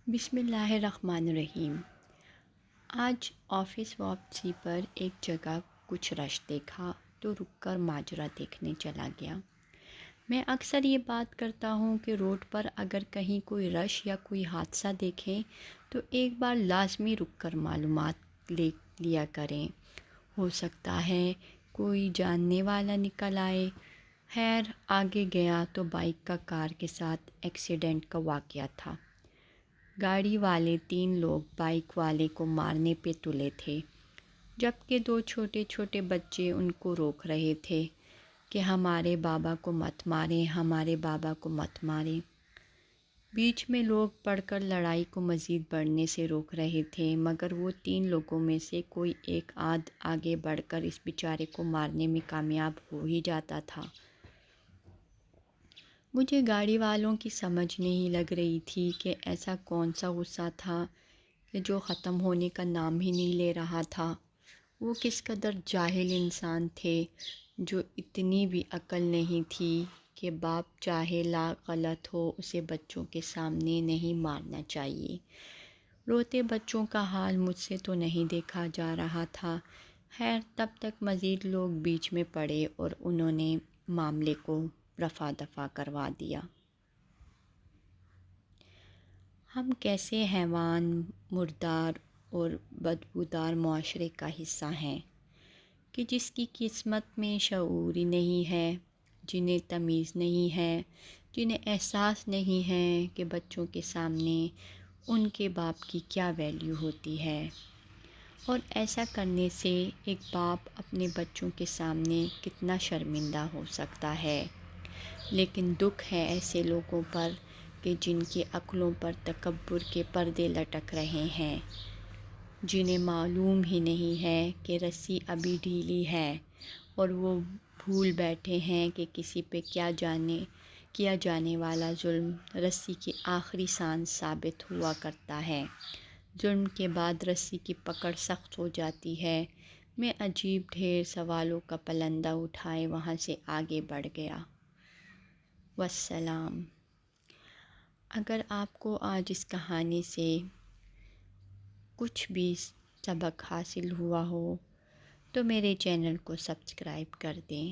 بسم اللہ الرحمن الرحیم۔ آج آفس واپسی پر ایک جگہ کچھ رش دیکھا تو رک کر ماجرا دیکھنے چلا گیا۔ میں اکثر یہ بات کرتا ہوں کہ روڈ پر اگر کہیں کوئی رش یا کوئی حادثہ دیکھیں تو ایک بار لازمی رک کر معلومات لے لیا کریں، ہو سکتا ہے کوئی جاننے والا نکل آئے۔ خیر آگے گیا تو بائک کا کار کے ساتھ ایکسیڈنٹ کا واقعہ تھا۔ گاڑی والے 3 لوگ بائک والے کو مارنے پہ تلے تھے، جبکہ 2 چھوٹے چھوٹے بچے ان کو روک رہے تھے کہ ہمارے بابا کو مت ماریں، ہمارے بابا کو مت ماریں۔ بیچ میں لوگ پڑھ کر لڑائی کو مزید بڑھنے سے روک رہے تھے، مگر وہ 3 لوگوں میں سے کوئی ایک آگے بڑھ کر اس بیچارے کو مارنے میں کامیاب ہو ہی جاتا تھا۔ مجھے گاڑی والوں کی سمجھ نہیں لگ رہی تھی کہ ایسا کون سا غصہ تھا کہ جو ختم ہونے کا نام ہی نہیں لے رہا تھا۔ وہ کس قدر جاہل انسان تھے، جو اتنی بھی عقل نہیں تھی کہ باپ چاہے لاکھ غلط ہو اسے بچوں کے سامنے نہیں مارنا چاہیے۔ روتے بچوں کا حال مجھ سے تو نہیں دیکھا جا رہا تھا۔ خیر تب تک مزید لوگ بیچ میں پڑے اور انہوں نے معاملے کو رفع دفع کروا دیا۔ ہم کیسے حیوان، مردار اور بدبودار معاشرے کا حصہ ہیں کہ جس کی قسمت میں شعور ہی نہیں ہے، جنہیں تمیز نہیں ہے، جنہیں احساس نہیں ہے کہ بچوں کے سامنے ان کے باپ کی کیا ویلیو ہوتی ہے، اور ایسا کرنے سے ایک باپ اپنے بچوں کے سامنے کتنا شرمندہ ہو سکتا ہے۔ لیکن دکھ ہے ایسے لوگوں پر کہ جن کی عقلوں پر تکبر کے پردے لٹک رہے ہیں، جنہیں معلوم ہی نہیں ہے کہ رسی ابھی ڈھیلی ہے، اور وہ بھول بیٹھے ہیں کہ کسی پہ کیا جانے والا ظلم رسی کی آخری سانس ثابت ہوا کرتا ہے۔ ظلم کے بعد رسی کی پکڑ سخت ہو جاتی ہے۔ میں عجیب ڈھیر سوالوں کا پلندہ اٹھائے وہاں سے آگے بڑھ گیا۔ والسلام۔ اگر آپ کو آج اس کہانی سے کچھ بھی سبق حاصل ہوا ہو تو میرے چینل کو سبسکرائب کر دیں۔